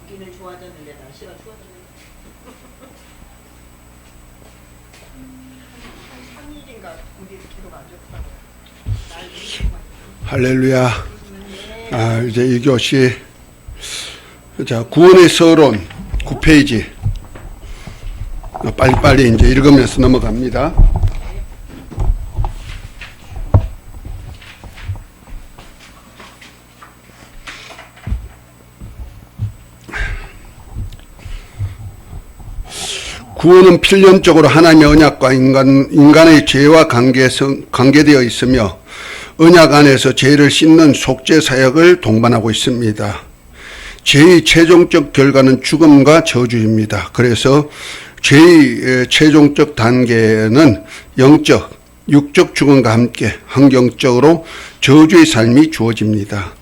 걷기는 좋아졌는데 날씨가 추워졌네. 한 3일인가 우리 계속 안 좋더라고요. 할렐루야. 이제 2교시. 자, 구원의 서론 9페이지. 빨리빨리 이제 읽으면서 넘어갑니다. 구원은 필연적으로 하나님의 언약과 인간의 죄와 관계되어 있으며 언약 안에서 죄를 씻는 속죄 사역을 동반하고 있습니다. 죄의 최종적 결과는 죽음과 저주입니다. 그래서 죄의 최종적 단계는 영적, 육적 죽음과 함께 환경적으로 저주의 삶이 주어집니다.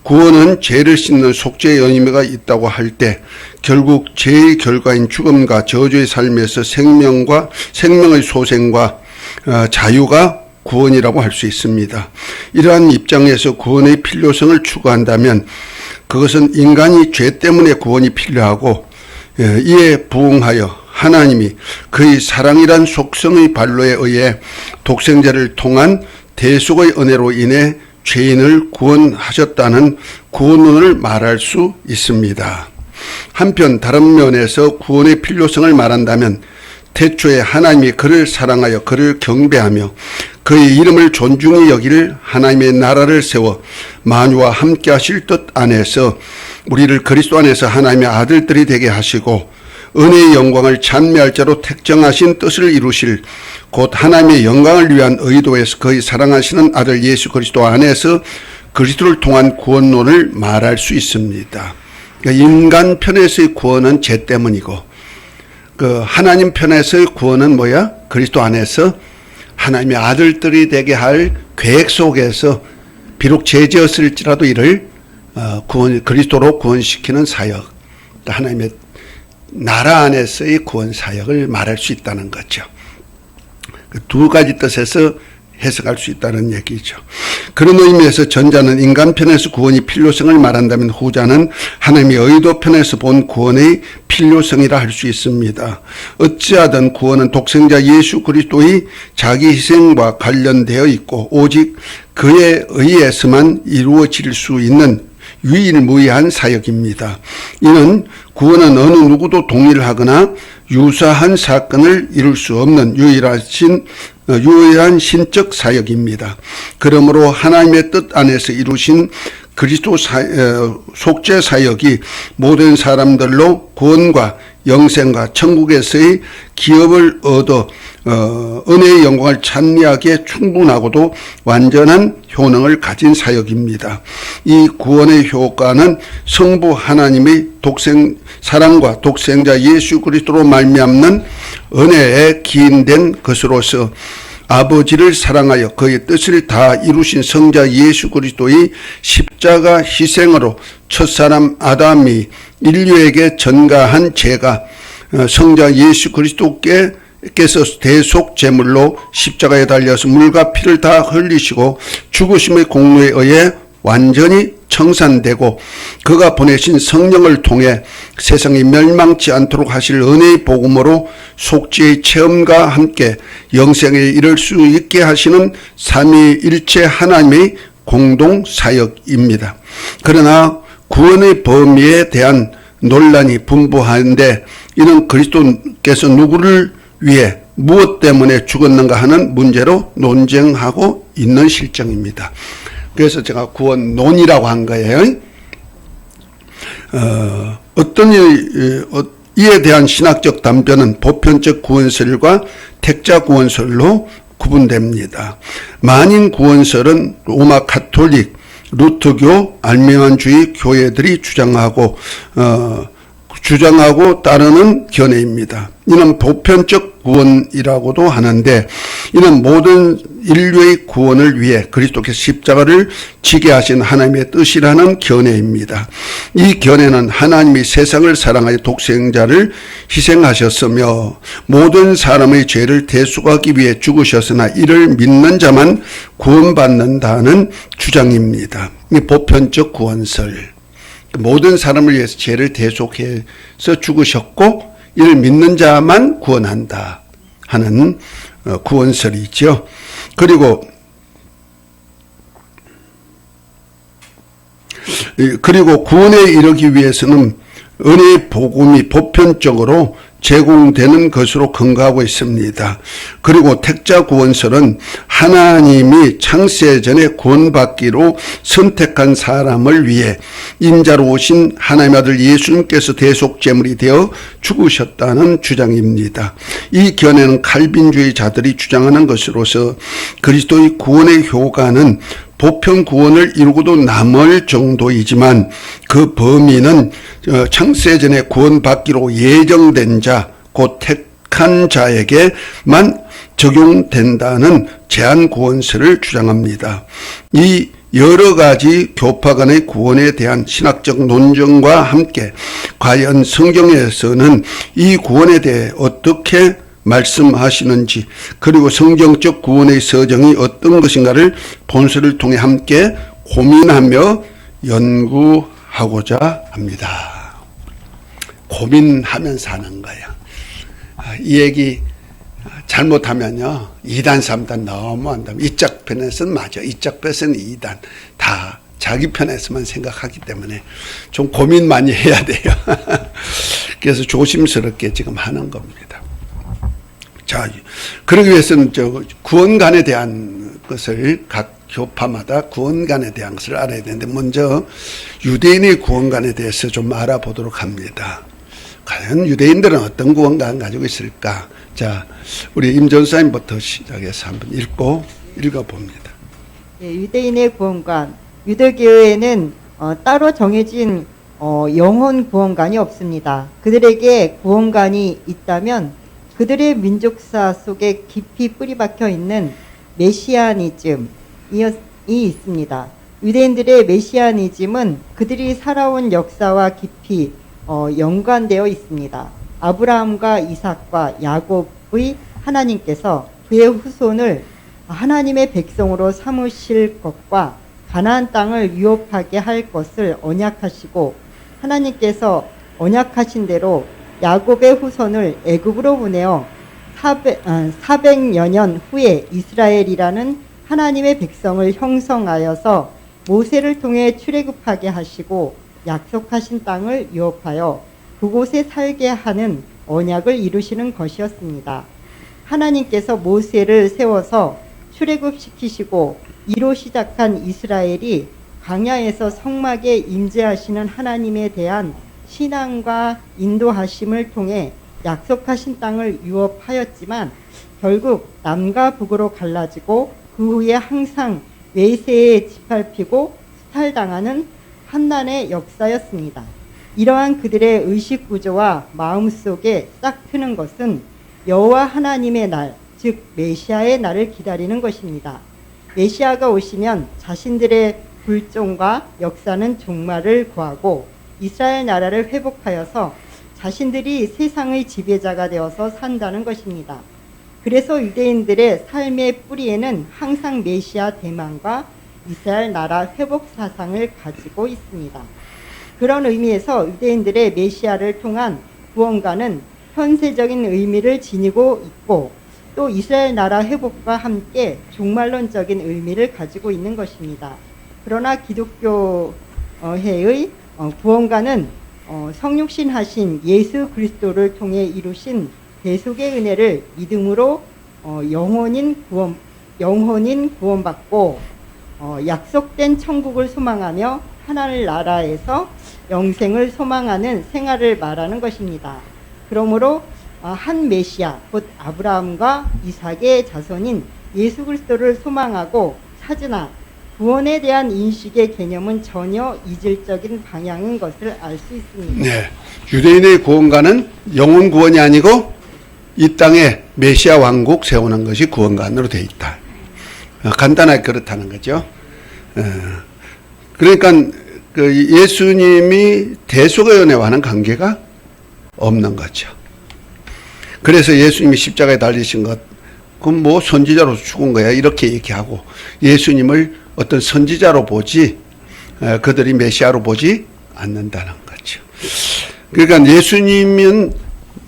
구원은 죄를 씻는 속죄의 의미가 있다고 할 때 결국 죄의 결과인 죽음과 저주의 삶에서 생명의 소생과 자유가 구원이라고 할 수 있습니다. 이러한 입장에서 구원의 필요성을 추구한다면 그것은 인간이 죄 때문에 구원이 필요하고 이에 부응하여 하나님이 그의 사랑이란 속성의 발로에 의해 독생자를 통한 대속의 은혜로 인해 죄인을 구원하셨다는 구원론을 말할 수 있습니다. 한편 다른 면에서 구원의 필요성을 말한다면 태초에 하나님이 그를 사랑하여 그를 경배하며 그의 이름을 존중히 여길 하나님의 나라를 세워 만유와 함께 하실 뜻 안에서 우리를 그리스도 안에서 하나님의 아들들이 되게 하시고 은혜의 영광을 찬미할 자로 택정하신 뜻을 이루실 곧 하나님의 영광을 위한 의도에서 그의 사랑하시는 아들 예수 그리스도 안에서 그리스도를 통한 구원론을 말할 수 있습니다. 그러니까 인간 편에서의 구원은 죄 때문이고 하나님 편에서의 구원은 뭐야? 그리스도 안에서 하나님의 아들들이 되게 할 계획 속에서 비록 죄지었을지라도 이를 그리스도로 구원시키는 사역, 하나님의 나라 안에서의 구원 사역을 말할 수 있다는 거죠. 두 가지 뜻에서 해석할 수 있다는 얘기죠. 그런 의미에서 전자는 인간 편에서 구원이 필요성을 말한다면 후자는 하나님의 의도 편에서 본 구원의 필요성이라 할 수 있습니다. 어찌하든 구원은 독생자 예수 그리스도의 자기 희생과 관련되어 있고 오직 그에 의해서만 이루어질 수 있는 유일무이한 사역입니다. 이는 구원은 어느 누구도 동일하거나 유사한 사건을 이룰 수 없는 유일한 신적 사역입니다. 그러므로 하나님의 뜻 안에서 이루신 그리스도 속죄 사역이 모든 사람들로 구원과 영생과 천국에서의 기업을 얻어 은혜의 영광을 찬미하기에 충분하고도 완전한 효능을 가진 사역입니다. 이 구원의 효과는 성부 하나님의 사랑과 독생자 예수 그리스도로 말미암는 은혜에 기인된 것으로서 아버지를 사랑하여 그의 뜻을 다 이루신 성자 예수 그리스도의 십자가 희생으로 첫사람 아담이 인류에게 전가한 죄가 성자 예수 그리스도께서 대속 제물로 십자가에 달려서 물과 피를 다 흘리시고 죽으심의 공로에 의해 완전히 청산되고 그가 보내신 성령을 통해 세상이 멸망치 않도록 하실 은혜의 복음으로 속죄의 체험과 함께 영생에 이를 수 있게 하시는 삼위일체 하나님의 공동 사역입니다. 그러나 구원의 범위에 대한 논란이 분분한데 이는 그리스도께서 누구를 위해 무엇 때문에 죽었는가 하는 문제로 논쟁하고 있는 실정입니다. 그래서 제가 구원론이라고 한 거예요. 이에 대한 신학적 답변은 보편적 구원설과 택자 구원설로 구분됩니다. 만인 구원설은 로마 가톨릭, 루터교, 알맹한주의 교회들이 주장하고 따르는 견해입니다. 이는 보편적 구원이라고도 하는데 이는 모든 인류의 구원을 위해 그리스도께서 십자가를 지게 하신 하나님의 뜻이라는 견해입니다. 이 견해는 하나님이 세상을 사랑하여 독생자를 희생하셨으며 모든 사람의 죄를 대속하기 위해 죽으셨으나 이를 믿는 자만 구원받는다는 주장입니다. 이 보편적 구원설. 모든 사람을 위해서 죄를 대속해서 죽으셨고 이를 믿는 자만 구원한다 하는 구원설이죠. 그리고 구원에 이르기 위해서는 은혜의 복음이 보편적으로 제공되는 것으로 근거하고 있습니다. 그리고 택자 구원설은 하나님이 창세 전에 구원받기로 선택한 사람을 위해 인자로 오신 하나님의 아들 예수님께서 대속제물이 되어 죽으셨다는 주장입니다. 이 견해는 칼빈주의자들이 주장하는 것으로서 그리스도의 구원의 효과는 보편 구원을 이루고도 남을 정도이지만 그 범위는 창세전에 구원받기로 예정된 자, 곧 택한 자에게만 적용된다는 제한 구원설을 주장합니다. 이 여러 가지 교파 간의 구원에 대한 신학적 논쟁과 함께 과연 성경에서는 이 구원에 대해 어떻게 말씀하시는지, 그리고 성경적 구원의 서정이 어떤 것인가를 본서를 통해 함께 고민하며 연구하고자 합니다. 고민하면서 하는 거예요. 이 얘기 잘못하면요, 2단, 3단 너무 한다면 이쪽 편에서는 맞아, 이쪽 편에서는 2단, 다 자기 편에서만 생각하기 때문에 좀 고민 많이 해야 돼요. 그래서 조심스럽게 지금 하는 겁니다. 자, 그러기 위해서는 구원관에 대한 것을 각 교파마다 구원관에 대한 것을 알아야 되는데, 먼저 유대인의 구원관에 대해서 좀 알아보도록 합니다. 과연 유대인들은 어떤 구원관 가지고 있을까? 자, 우리 임 전사님부터 시작해서 한번 읽어봅니다. 예, 유대인의 구원관. 유대교회에는 따로 정해진 영혼 구원관이 없습니다. 그들에게 구원관이 있다면 그들의 민족사 속에 깊이 뿌리박혀 있는 메시아니즘이 있습니다. 유대인들의 메시아니즘은 그들이 살아온 역사와 깊이 연관되어 있습니다. 아브라함과 이삭과 야곱의 하나님께서 그의 후손을 하나님의 백성으로 삼으실 것과 가나안 땅을 유업하게 할 것을 언약하시고, 하나님께서 언약하신 대로 야곱의 후손을 애굽으로 보내어 400여 년 후에 이스라엘이라는 하나님의 백성을 형성하여서 모세를 통해 출애굽하게 하시고 약속하신 땅을 유업하여 그곳에 살게 하는 언약을 이루시는 것이었습니다. 하나님께서 모세를 세워서 출애굽시키시고 이로 시작한 이스라엘이 광야에서 성막에 임재하시는 하나님에 대한 신앙과 인도하심을 통해 약속하신 땅을 유업하였지만 결국 남과 북으로 갈라지고 그 후에 항상 외세에 짓밟히고 수탈당하는 환난의 역사였습니다. 이러한 그들의 의식 구조와 마음속에 싹 트는 것은 여호와 하나님의 날, 즉 메시아의 날을 기다리는 것입니다. 메시아가 오시면 자신들의 불종과 역사는 종말을 구하고 이스라엘 나라를 회복하여서 자신들이 세상의 지배자가 되어서 산다는 것입니다. 그래서 유대인들의 삶의 뿌리에는 항상 메시아 대망과 이스라엘 나라 회복 사상을 가지고 있습니다. 그런 의미에서 유대인들의 메시아를 통한 구원과는 현세적인 의미를 지니고 있고, 또 이스라엘 나라 회복과 함께 종말론적인 의미를 가지고 있는 것입니다. 그러나 기독교회의 구원과는 성육신 하신 예수 그리스도를 통해 이루신 대속의 은혜를 믿음으로 영혼인 구원받고 약속된 천국을 소망하며 하나님 나라에서 영생을 소망하는 생활을 말하는 것입니다. 그러므로 한 메시아, 곧 아브라함과 이삭의 자손인 예수 그리스도를 소망하고 찾으나 구원에 대한 인식의 개념은 전혀 이질적인 방향인 것을 알 수 있습니다. 네, 유대인의 구원관은 영혼 구원이 아니고 이 땅에 메시아 왕국 세우는 것이 구원관으로 되어 있다. 간단하게 그렇다는 거죠. 그러니까 그 예수님이 대속의 은혜와는 관계가 없는 거죠. 그래서 예수님이 십자가에 달리신 것, 그건 뭐 선지자로서 죽은 거야, 이렇게 얘기하고, 예수님을 어떤 선지자로 보지, 그들이 메시아로 보지 않는다는 거죠. 그러니까 예수님은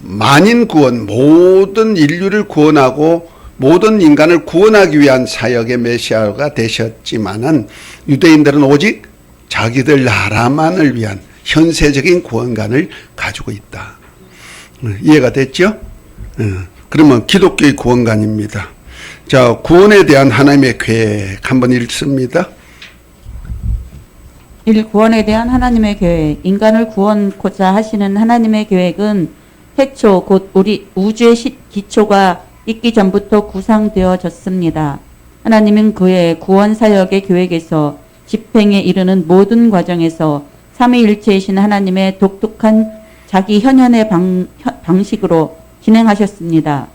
만인 구원, 모든 인류를 구원하고 모든 인간을 구원하기 위한 사역의 메시아가 되셨지만은 유대인들은 오직 자기들 나라만을 위한 현세적인 구원관을 가지고 있다. 이해가 됐죠? 그러면 기독교의 구원관입니다. 자, 구원에 대한 하나님의 계획 한번 읽습니다. 1. 구원에 대한 하나님의 계획. 인간을 구원코자 하시는 하나님의 계획은 태초 곧 우리 우주의 기초가 있기 전부터 구상되어졌습니다. 하나님은 그의 구원 사역의 계획에서 집행에 이르는 모든 과정에서 삼위일체이신 하나님의 독특한 자기 현현의 방식으로 진행하셨습니다.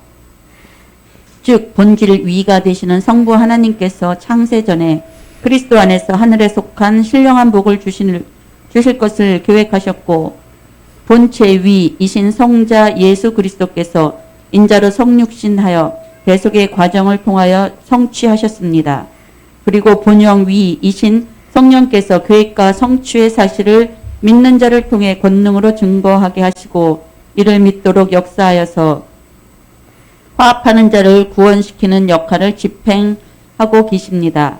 즉 본질 위가 되시는 성부 하나님께서 창세 전에 그리스도 안에서 하늘에 속한 신령한 복을 주실 것을 계획하셨고 본체 위이신 성자 예수 그리스도께서 인자로 성육신하여 대속의 과정을 통하여 성취하셨습니다. 그리고 본영 위이신 성령께서 계획과 성취의 사실을 믿는 자를 통해 권능으로 증거하게 하시고 이를 믿도록 역사하여서 화합하는 자를 구원시키는 역할을 집행하고 계십니다.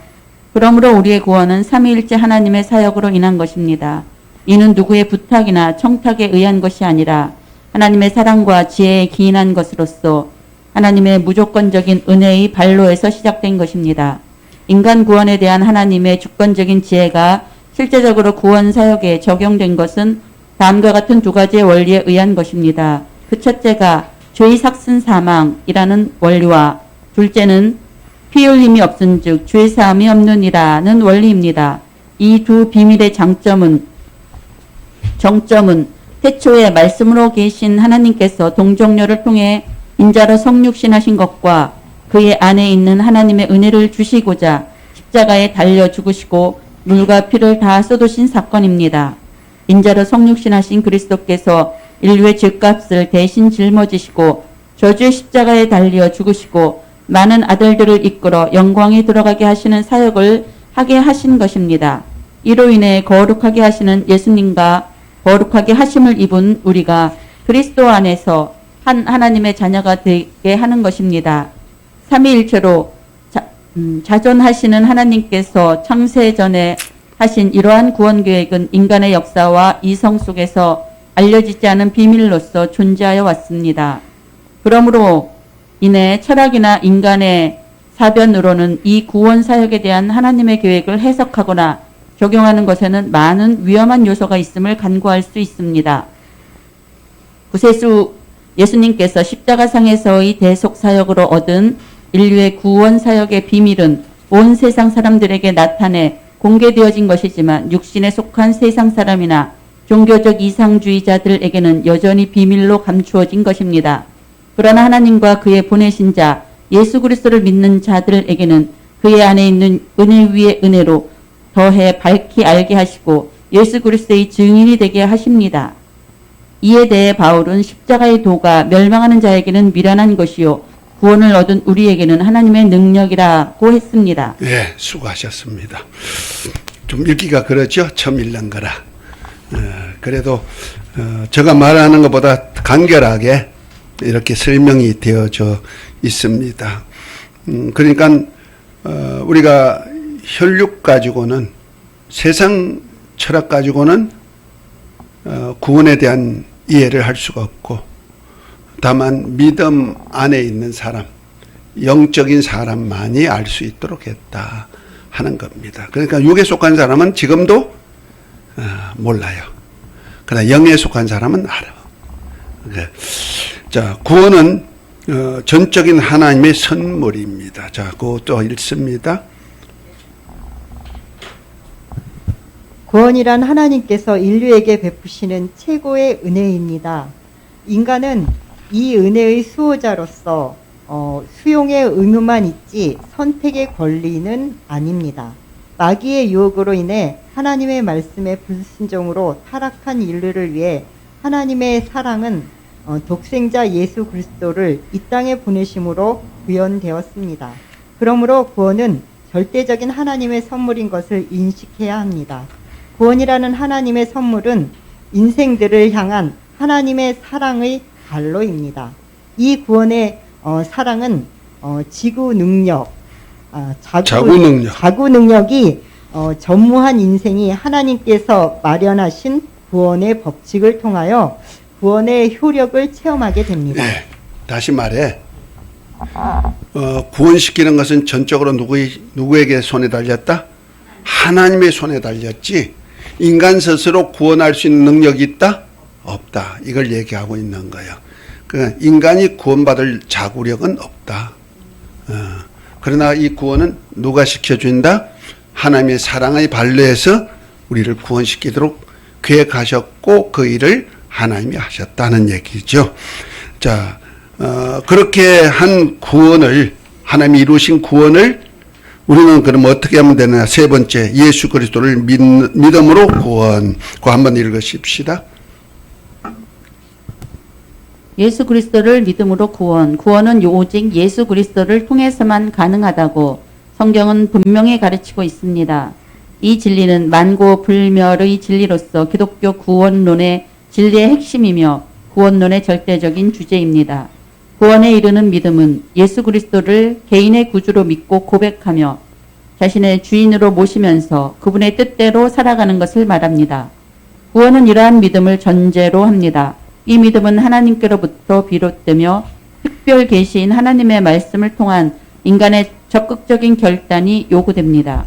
그러므로 우리의 구원은 삼위일체 하나님의 사역으로 인한 것입니다. 이는 누구의 부탁이나 청탁에 의한 것이 아니라 하나님의 사랑과 지혜에 기인한 것으로서 하나님의 무조건적인 은혜의 발로에서 시작된 것입니다. 인간 구원에 대한 하나님의 주권적인 지혜가 실제적으로 구원 사역에 적용된 것은 다음과 같은 두 가지의 원리에 의한 것입니다. 그 첫째가 죄의 삭슨 사망이라는 원리와 둘째는 피 흘림이 없은즉 죄 사함이 없느니라는 원리입니다. 이 두 비밀의 정점은 태초에 말씀으로 계신 하나님께서 동정녀를 통해 인자로 성육신하신 것과 그의 안에 있는 하나님의 은혜를 주시고자 십자가에 달려 죽으시고 물과 피를 다 쏟으신 사건입니다. 인자로 성육신하신 그리스도께서 인류의 죄값을 대신 짊어지시고 저주의 십자가에 달려 죽으시고 많은 아들들을 이끌어 영광에 들어가게 하시는 사역을 하게 하신 것입니다. 이로 인해 거룩하게 하시는 예수님과 거룩하게 하심을 입은 우리가 그리스도 안에서 한 하나님의 자녀가 되게 하는 것입니다. 삼위일체로 자존하시는 하나님께서 창세 전에 하신 이러한 구원 계획은 인간의 역사와 이성 속에서 알려지지 않은 비밀로서 존재하여 왔습니다. 그러므로 인해 철학이나 인간의 사변으로는 이 구원 사역에 대한 하나님의 계획을 해석하거나 적용하는 것에는 많은 위험한 요소가 있음을 간구할 수 있습니다. 구세주 예수님께서 십자가상에서의 대속 사역으로 얻은 인류의 구원 사역의 비밀은 온 세상 사람들에게 나타내 공개되어진 것이지만 육신에 속한 세상 사람이나 종교적 이상주의자들에게는 여전히 비밀로 감추어진 것입니다. 그러나 하나님과 그의 보내신 자 예수 그리스도를 믿는 자들에게는 그의 안에 있는 은혜 위에 은혜로 더해 밝히 알게 하시고 예수 그리스도의 증인이 되게 하십니다. 이에 대해 바울은 십자가의 도가 멸망하는 자에게는 미련한 것이요 구원을 얻은 우리에게는 하나님의 능력이라고 했습니다. 네, 수고하셨습니다. 좀 읽기가 그렇죠? 처음 읽는 거라. 그래도 제가 말하는 것보다 간결하게 이렇게 설명이 되어져 있습니다. 그러니까 우리가 혈육 가지고는 세상 철학 가지고는 구원에 대한 이해를 할 수가 없고 다만 믿음 안에 있는 사람, 영적인 사람만이 알 수 있도록 했다 하는 겁니다. 그러니까 육에 속한 사람은 지금도 몰라요. 그러나 영에 속한 사람은 알아. 자, 구원은 전적인 하나님의 선물입니다. 자, 그것도 읽습니다. 구원이란 하나님께서 인류에게 베푸시는 최고의 은혜입니다. 인간은 이 은혜의 수호자로서 수용의 의무만 있지 선택의 권리는 아닙니다. 마귀의 유혹으로 인해 하나님의 말씀에 불순종으로 타락한 인류를 위해 하나님의 사랑은 독생자 예수 그리스도를 이 땅에 보내심으로 구현되었습니다. 그러므로 구원은 절대적인 하나님의 선물인 것을 인식해야 합니다. 구원이라는 하나님의 선물은 인생들을 향한 하나님의 사랑의 발로입니다. 이 구원의 사랑은 지구 능력, 자구 능력이 전무한 인생이 하나님께서 마련하신 구원의 법칙을 통하여 구원의 효력을 체험하게 됩니다. 네, 다시 말해 구원시키는 것은 전적으로 누구에게 손에 달렸다? 하나님의 손에 달렸지 인간 스스로 구원할 수 있는 능력이 있다? 없다. 이걸 얘기하고 있는 거예요. 그러니까 인간이 구원받을 자구력은 없다. 그러나 이 구원은 누가 시켜준다? 하나님의 사랑의 발로에서 우리를 구원시키도록 계획하셨고 그 일을 하나님이 하셨다는 얘기죠. 자, 그렇게 한 구원을 하나님이 이루신 구원을 우리는 그럼 어떻게 하면 되느냐? 세 번째, 예수 그리스도를 믿음으로 구원. 그거 한번 읽으십시다. 예수 그리스도를 믿음으로 구원. 구원은 오직 예수 그리스도를 통해서만 가능하다고 성경은 분명히 가르치고 있습니다. 이 진리는 만고 불멸의 진리로서 기독교 구원론의 진리의 핵심이며 구원론의 절대적인 주제입니다. 구원에 이르는 믿음은 예수 그리스도를 개인의 구주로 믿고 고백하며 자신의 주인으로 모시면서 그분의 뜻대로 살아가는 것을 말합니다. 구원은 이러한 믿음을 전제로 합니다. 이 믿음은 하나님께로부터 비롯되며 특별 계시인 하나님의 말씀을 통한 인간의 적극적인 결단이 요구됩니다.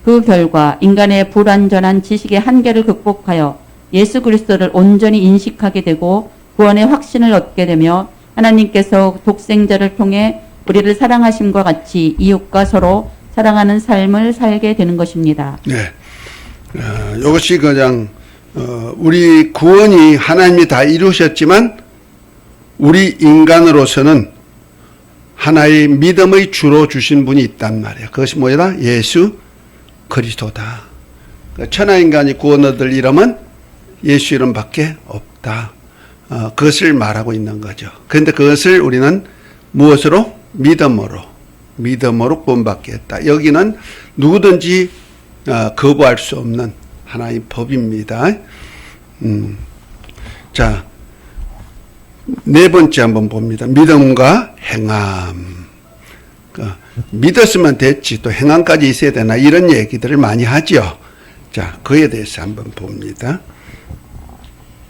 그 결과 인간의 불완전한 지식의 한계를 극복하여 예수 그리스도를 온전히 인식하게 되고 구원의 확신을 얻게 되며 하나님께서 독생자를 통해 우리를 사랑하심과 같이 이웃과 서로 사랑하는 삶을 살게 되는 것입니다. 네, 이것이 그냥 우리 구원이 하나님이 다 이루셨지만 우리 인간으로서는 하나의 믿음의 주로 주신 분이 있단 말이에요. 그것이 뭐다? 예수 그리스도다. 천하인간이 구원 얻을 이름은 예수 이름밖에 없다. 그것을 말하고 있는 거죠. 그런데 그것을 우리는 무엇으로? 믿음으로 구원받겠다. 여기는 누구든지 거부할 수 없는 하나의 법입니다. 자, 네 번째 한번 봅니다. 믿음과 행함. 믿었으면 됐지 또 행함까지 있어야 되나 이런 얘기들을 많이 하죠. 자, 그에 대해서 한번 봅니다.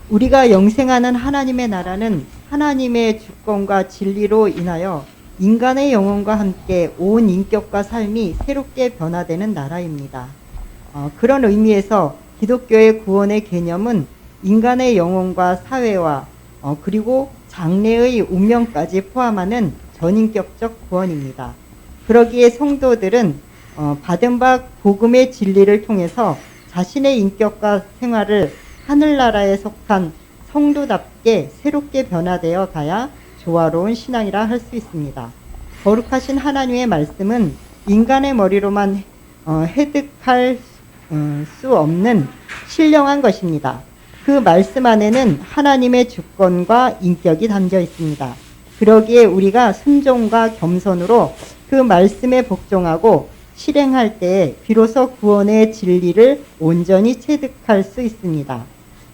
우리가 영생하는 하나님의 나라는 하나님의 주권과 진리로 인하여 인간의 영혼과 함께 온 인격과 삶이 새롭게 변화되는 나라입니다. 그런 의미에서 기독교의 구원의 개념은 인간의 영혼과 사회와 그리고 장래의 운명까지 포함하는 전인격적 구원입니다. 그러기에 성도들은 받은 바 복음의 진리를 통해서 자신의 인격과 생활을 하늘나라에 속한 성도답게 새롭게 변화되어 가야 조화로운 신앙이라 할 수 있습니다. 거룩하신 하나님의 말씀은 인간의 머리로만 해득할 수 없는 신령한 것입니다. 그 말씀 안에는 하나님의 주권과 인격이 담겨 있습니다. 그러기에 우리가 순종과 겸손으로 그 말씀에 복종하고 실행할 때에 비로소 구원의 진리를 온전히 체득할 수 있습니다.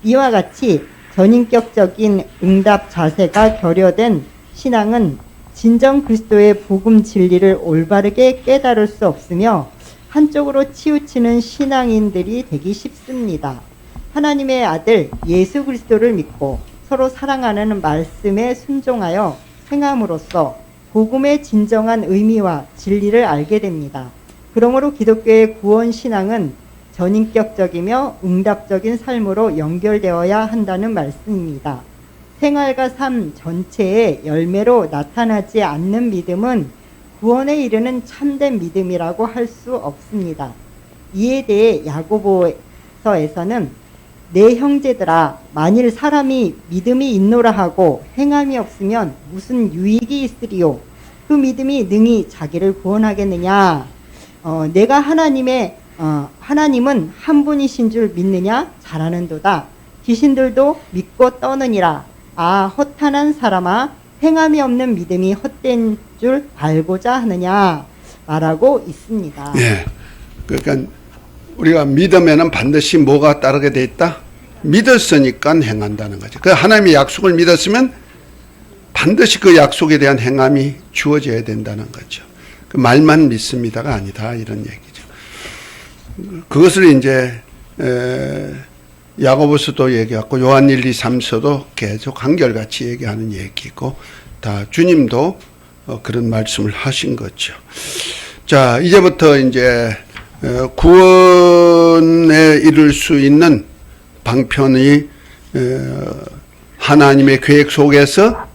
이와 같이 전인격적인 응답 자세가 결여된 신앙은 진정 그리스도의 복음 진리를 올바르게 깨달을 수 없으며 한쪽으로 치우치는 신앙인들이 되기 쉽습니다. 하나님의 아들 예수 그리스도를 믿고 서로 사랑하는 말씀에 순종하여 행함으로써 복음의 진정한 의미와 진리를 알게 됩니다. 그러므로 기독교의 구원 신앙은 전인격적이며 응답적인 삶으로 연결되어야 한다는 말씀입니다. 생활과 삶 전체의 열매로 나타나지 않는 믿음은 구원에 이르는 참된 믿음이라고 할 수 없습니다. 이에 대해 야고보서에서는 내 형제들아 만일 사람이 믿음이 있노라 하고 행함이 없으면 무슨 유익이 있으리요? 그 믿음이 능히 자기를 구원하겠느냐? 내가 하나님은 한 분이신 줄 믿느냐? 잘하는도다. 귀신들도 믿고 떠느니라. 아, 허탄한 사람아, 행함이 없는 믿음이 헛된 줄 알고자 하느냐? 말하고 있습니다. 예. 그러니까 우리가 믿음에는 반드시 뭐가 따르게 돼 있다? 믿었으니까 행한다는 거죠. 그 하나님의 약속을 믿었으면 반드시 그 약속에 대한 행함이 주어져야 된다는 거죠. 그 말만 믿습니다가 아니다 이런 얘기죠. 그것을 이제 야고보서도 얘기하고 요한 1, 2, 3서도 계속 한결같이 얘기하는 얘기고 다 주님도 그런 말씀을 하신 거죠. 자, 이제부터 이제 구원에 이를 수 있는 방편이 하나님의 계획 속에서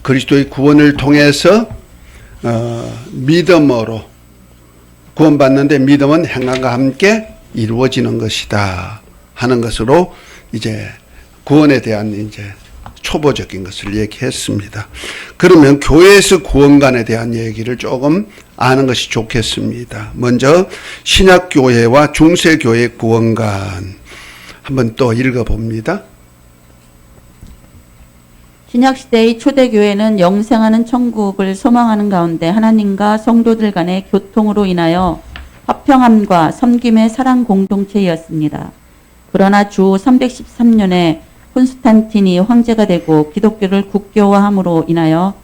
그리스도의 구원을 통해서 믿음으로 구원받는데 믿음은 행함과 함께 이루어지는 것이다 하는 것으로 이제 구원에 대한 이제 초보적인 것을 얘기했습니다. 그러면 교회에서 구원관에 대한 얘기를 조금 아는 것이 좋겠습니다. 먼저 신약교회와 중세교회 구원관 한번 또 읽어봅니다. 신약시대의 초대교회는 영생하는 천국을 소망하는 가운데 하나님과 성도들 간의 교통으로 인하여 화평함과 섬김의 사랑 공동체였습니다. 그러나 주 313년에 콘스탄틴이 황제가 되고 기독교를 국교화함으로 인하여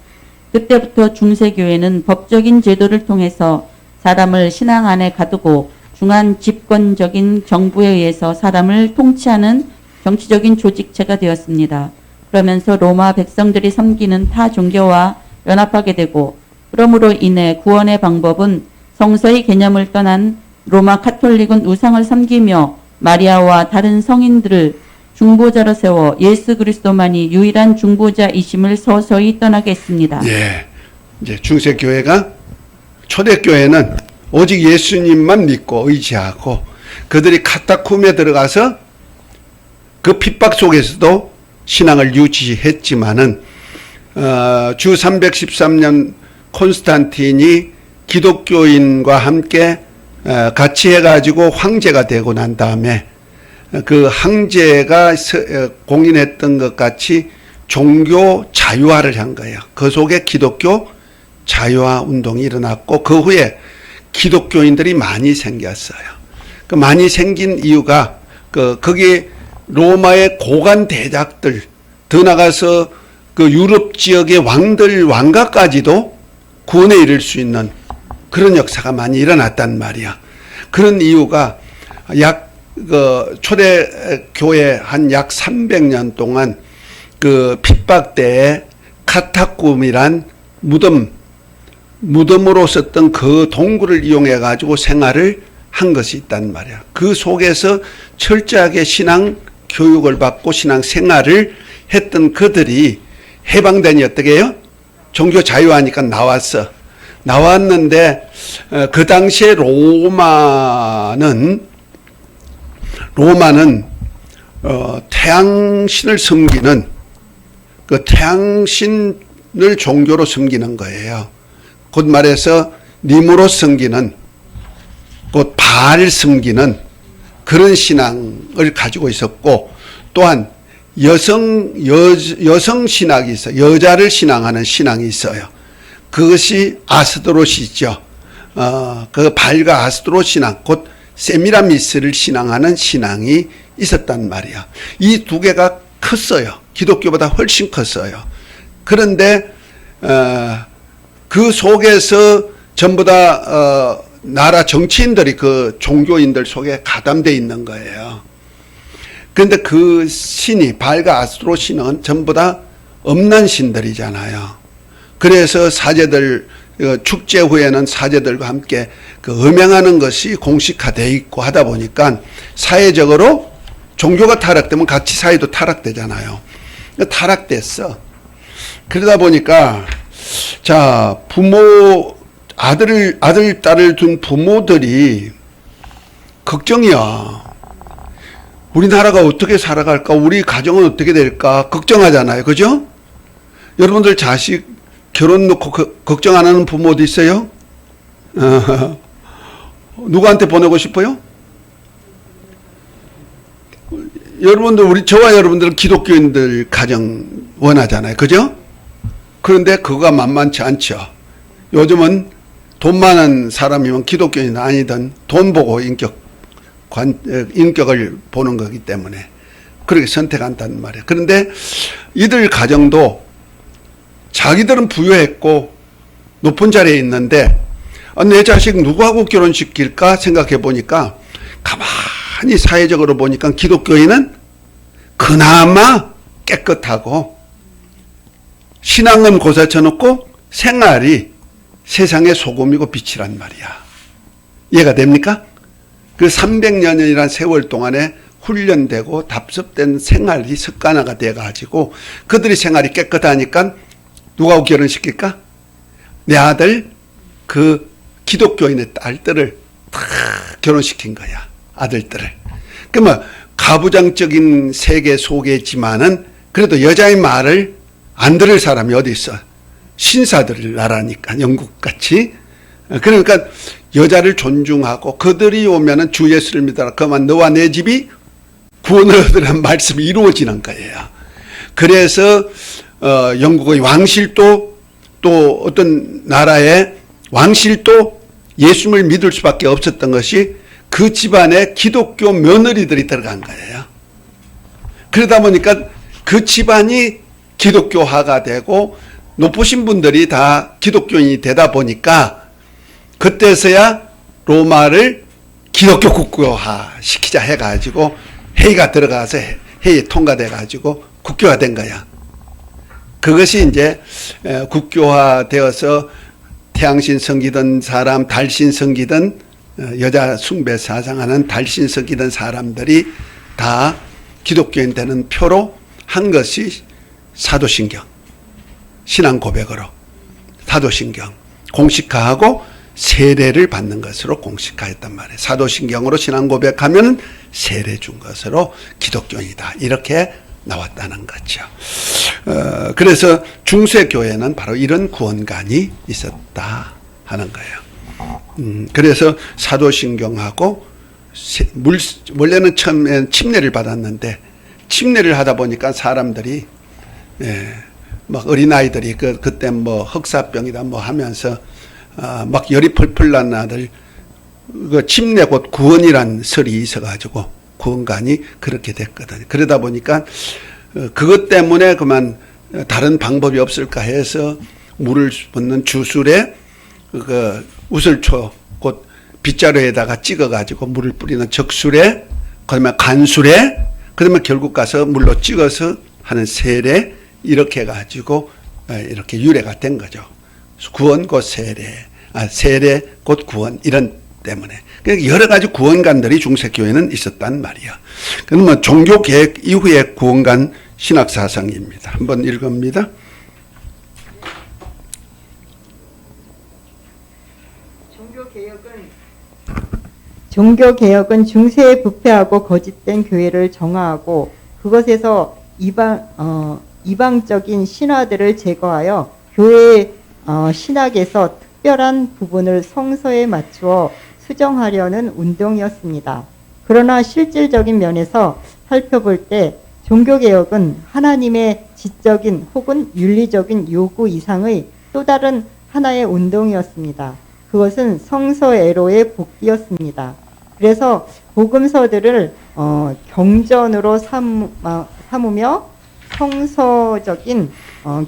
그때부터 중세교회는 법적인 제도를 통해서 사람을 신앙 안에 가두고 중한 집권적인 정부에 의해서 사람을 통치하는 정치적인 조직체가 되었습니다. 그러면서 로마 백성들이 섬기는 타 종교와 연합하게 되고 그러므로 인해 구원의 방법은 성서의 개념을 떠난 로마 카톨릭은 우상을 섬기며 마리아와 다른 성인들을 중보자로 세워 예수 그리스도만이 유일한 중보자이심을 서서히 떠나게 했습니다. 예, 이제 중세교회가 초대교회는 오직 예수님만 믿고 의지하고 그들이 카타콤에 들어가서 그 핍박 속에서도 신앙을 유지했지만은 주 313년 콘스탄틴이 기독교인과 함께 같이 해가지고 황제가 되고 난 다음에 그 황제가 공인했던 것 같이 종교 자유화를 한 거예요. 그 속에 기독교 자유화 운동이 일어났고 그 후에 기독교인들이 많이 생겼어요. 그 많이 생긴 이유가 거기 로마의 고관 대작들 더 나가서 그 유럽 지역의 왕들 왕가까지도 구원에 이를 수 있는 그런 역사가 많이 일어났단 말이야. 그런 이유가 초대 교회 한 약 300년 동안 그 핍박 때에 카타콤이란 무덤으로 썼던 그 동굴을 이용해 가지고 생활을 한 것이 있단 말이야. 그 속에서 철저하게 신앙 교육을 받고 신앙 생활을 했던 그들이 해방되니 어떻게 해요? 종교 자유하니까 나왔는데 그 당시에 로마는 태양신을 섬기는 그 태양신을 종교로 섬기는 거예요. 곧 말해서 니무로 섬기는 곧 바알 섬기는 그런 신앙을 가지고 있었고 또한 여성 신학이 있어요. 여자를 신앙하는 신앙이 있어요. 그것이 아스드롯이죠. 그 발과 아스드롯 신앙, 곧 세미라미스를 신앙하는 신앙이 있었단 말이야. 이 두 개가 컸어요. 기독교보다 훨씬 컸어요. 그런데 그 속에서 전부 다 나라 정치인들이 그 종교인들 속에 가담되어 있는 거예요. 그런데 그 신이 발과 아스트로 신은 전부 다 없는 신들이잖아요. 그래서 사제들 축제 후에는 사제들과 함께 그 음행하는 것이 공식화되어 있고 하다 보니까 사회적으로 종교가 타락되면 같이 사회도 타락되잖아요. 타락됐어. 그러다 보니까 자 아들 딸을 둔 부모들이 걱정이야. 우리나라가 어떻게 살아갈까? 우리 가정은 어떻게 될까? 걱정하잖아요. 그죠? 여러분들 자식 결혼 놓고 걱정 안 하는 부모도 있어요? 누구한테 보내고 싶어요? 여러분들, 저와 여러분들은 기독교인들 가정 원하잖아요. 그죠? 그런데 그거가 만만치 않죠. 요즘은 돈 많은 사람이면 기독교인 아니든 돈 보고 인격 인격을 보는 거기 때문에 그렇게 선택한다는 말이에요. 그런데 이들 가정도 자기들은 부유했고 높은 자리에 있는데 내 자식 누구하고 결혼시킬까 생각해 보니까 가만히 사회적으로 보니까 기독교인은 그나마 깨끗하고 신앙은 고사쳐놓고 생활이 세상의 소금이고 빛이란 말이야. 이해가 됩니까? 그 300년이라는 세월 동안에 훈련되고 답습된 생활이 습관화가 돼가지고 그들이 생활이 깨끗하니까 누구하고 결혼시킬까? 내 아들 그 기독교인의 딸들을 다 결혼시킨 거야. 아들들을. 그러면 가부장적인 세계 속에지만은 그래도 여자의 말을 안 들을 사람이 어디 있어? 신사들 나라니까 영국같이. 그러니까 여자를 존중하고 그들이 오면은 주 예수를 믿어라. 그만 너와 내 집이 구원을 얻으라는 말씀이 이루어지는 거예요. 그래서 영국의 왕실도 또 어떤 나라의 왕실도 예수를 믿을 수밖에 없었던 것이 그 집안에 기독교 며느리들이 들어간 거예요. 그러다 보니까 그 집안이 기독교화가 되고 높으신 분들이 다 기독교인이 되다 보니까 그때서야 로마를 기독교 국교화 시키자 해가지고 회의가 들어가서 회의 통과돼 가지고 국교화 된 거야. 그것이 이제 국교화 되어서 태양신 섬기던 사람, 달신 섬기던 여자 숭배 사상하는 달신 섬기던 사람들이 다 기독교인 되는 표로 한 것이 사도신경, 신앙 고백으로 사도신경 공식화하고 세례를 받는 것으로 공식화했단 말이에요. 사도신경으로 신앙 고백하면 세례 준 것으로 기독교인이다. 이렇게 나왔다는 거죠. 그래서 중세교회는 바로 이런 구원관이 있었다 하는 거예요. 그래서 사도신경하고 원래는 처음엔 침례를 받았는데 침례를 하다 보니까 사람들이 막 어린아이들이 그때 뭐 흑사병이다 뭐 하면서 막 열이 펄펄 난 아들 그 침례 곧 구원이란 설이 있어가지고 구원관이 그렇게 됐거든요. 그러다 보니까 그것 때문에 그만 다른 방법이 없을까 해서 물을 붓는 주술에 그 우슬초 곧 빗자루에다가 찍어가지고 물을 뿌리는 적술에 그러면 간술에 그러면 결국 가서 물로 찍어서 하는 세례 이렇게 해가지고 이렇게 유래가 된 거죠. 구원 곧 세례, 세례 곧 구원 이런 때문에 그러니까 여러 가지 구원관들이 중세교회는 있었단 말이야. 그러면 종교 개혁 이후의 구원관 신학 사상입니다. 한번 읽읍니다. 종교개혁은 중세에 부패하고 거짓된 교회를 정화하고 그것에서 이방적인 신화들을 제거하여 교회의 신학에서 특별한 부분을 성서에 맞추어 수정하려는 운동이었습니다. 그러나 실질적인 면에서 살펴볼 때 종교개혁은 하나님의 지적인 혹은 윤리적인 요구 이상의 또 다른 하나의 운동이었습니다. 그것은 성서애로의 복귀였습니다. 그래서 복음서들을 경전으로 삼으며 성서적인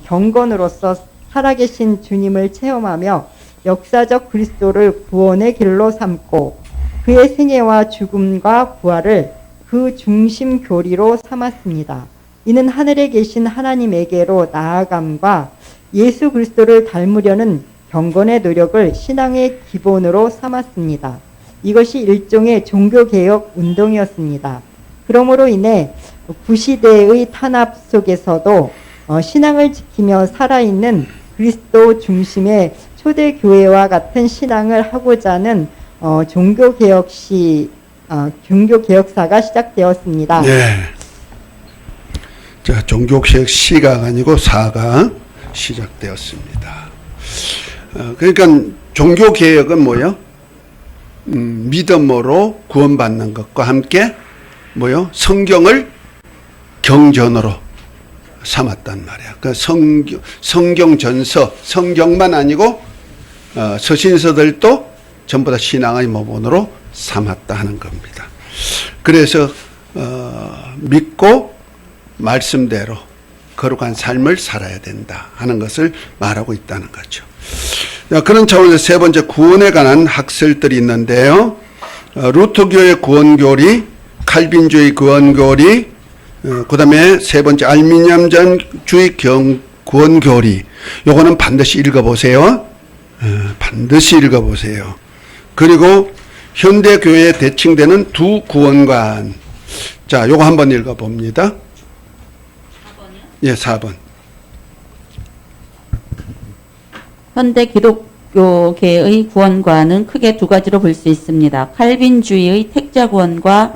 경건으로서 살아계신 주님을 체험하며 역사적 그리스도를 구원의 길로 삼고 그의 생애와 죽음과 부활을 그 중심 교리로 삼았습니다. 이는 하늘에 계신 하나님에게로 나아감과 예수 그리스도를 닮으려는 경건의 노력을 신앙의 기본으로 삼았습니다. 이것이 일종의 종교개혁 운동이었습니다. 그러므로 인해 구시대의 탄압 속에서도 신앙을 지키며 살아있는 그리스도 중심의 초대교회와 같은 신앙을 하고자 하는 종교개혁사가 시작되었습니다. 네. 자, 종교개혁 시가 아니고 사가 시작되었습니다. 그러니까 종교개혁은 뭐요? 믿음으로 구원받는 것과 함께 뭐요? 성경을 경전으로 삼았단 말이야. 그 성경 전서, 성경만 아니고 서신서들도 전부 다 신앙의 모본으로 삼았다 하는 겁니다. 그래서 믿고 말씀대로 거룩한 삶을 살아야 된다 하는 것을 말하고 있다는 거죠. 그런 차원에서 세 번째 구원에 관한 학설들이 있는데요. 루터교의 구원교리, 칼빈주의 구원교리, 그 다음에 세 번째 알미니안주의 구원교리. 요거는 반드시 읽어보세요. 반드시 읽어보세요. 그리고 현대교회에 대칭되는 두 구원관. 자, 요거 한번 읽어봅니다. 4번이요? 예, 4번. 현대 기독교계의 구원관은 크게 두 가지로 볼 수 있습니다. 칼빈주의의 택자구원과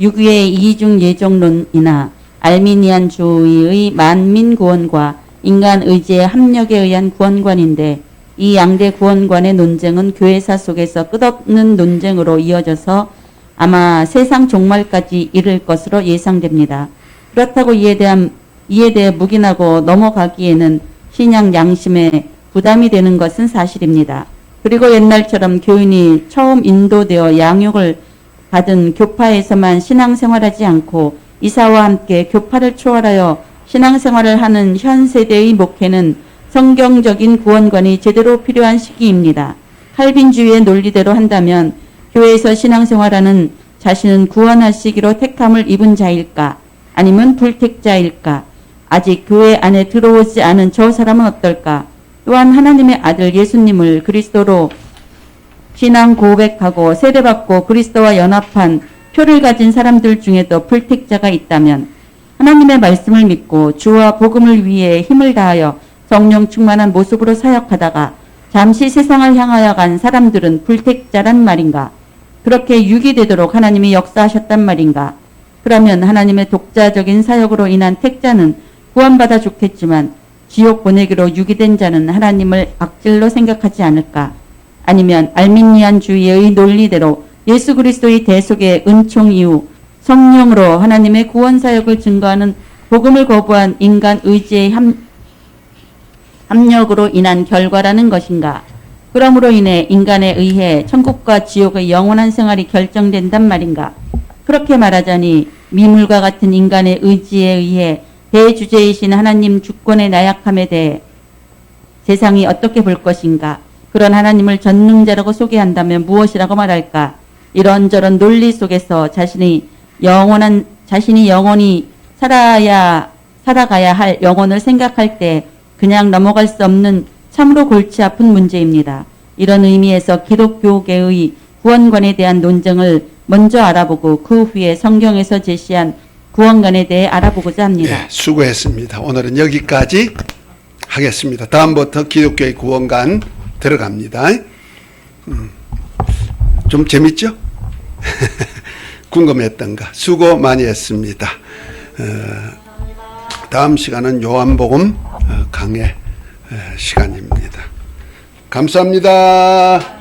유교의 이중 예정론이나 알미니안주의의 만민구원과 인간 의지의 합력에 의한 구원관인데, 이 양대 구원관의 논쟁은 교회사 속에서 끝없는 논쟁으로 이어져서 아마 세상 종말까지 이를 것으로 예상됩니다. 그렇다고 이에 대해 묵인하고 넘어가기에는 신앙 양심에 부담이 되는 것은 사실입니다. 그리고 옛날처럼 교인이 처음 인도되어 양육을 받은 교파에서만 신앙생활하지 않고 이사와 함께 교파를 초월하여 신앙생활을 하는 현 세대의 목회는 성경적인 구원관이 제대로 필요한 시기입니다. 칼빈주의의 논리대로 한다면 교회에서 신앙생활하는 자신은 구원하시기로 택함을 입은 자일까? 아니면 불택자일까? 아직 교회 안에 들어오지 않은 저 사람은 어떨까? 또한 하나님의 아들 예수님을 그리스도로 신앙 고백하고 세례받고 그리스도와 연합한 표를 가진 사람들 중에도 불택자가 있다면, 하나님의 말씀을 믿고 주와 복음을 위해 힘을 다하여 성령 충만한 모습으로 사역하다가 잠시 세상을 향하여 간 사람들은 불택자란 말인가? 그렇게 유기되도록 하나님이 역사하셨단 말인가? 그러면 하나님의 독자적인 사역으로 인한 택자는 구원받아 좋겠지만 지옥 보내기로 유기된 자는 하나님을 악질로 생각하지 않을까? 아니면 알미니안주의의 논리대로 예수 그리스도의 대속의 은총 이후 성령으로 하나님의 구원 사역을 증거하는 복음을 거부한 인간 의지의 합력으로 인한 결과라는 것인가? 그러므로 인해 인간에 의해 천국과 지옥의 영원한 생활이 결정된단 말인가? 그렇게 말하자니 미물과 같은 인간의 의지에 의해 대주제이신 하나님 주권의 나약함에 대해 세상이 어떻게 볼 것인가? 그런 하나님을 전능자라고 소개한다면 무엇이라고 말할까? 이런저런 논리 속에서 자신이 영원히 살아가야 할 영혼을 생각할 때 그냥 넘어갈 수 없는 참으로 골치 아픈 문제입니다. 이런 의미에서 기독교계의 구원관에 대한 논쟁을 먼저 알아보고 그 후에 성경에서 제시한 구원관에 대해 알아보고자 합니다. 예, 수고했습니다. 오늘은 여기까지 하겠습니다. 다음부터 기독교의 구원관 들어갑니다. 좀 재밌죠? 궁금했던가? 수고 많이 했습니다. 다음 시간은 요한복음 강해 시간입니다. 감사합니다.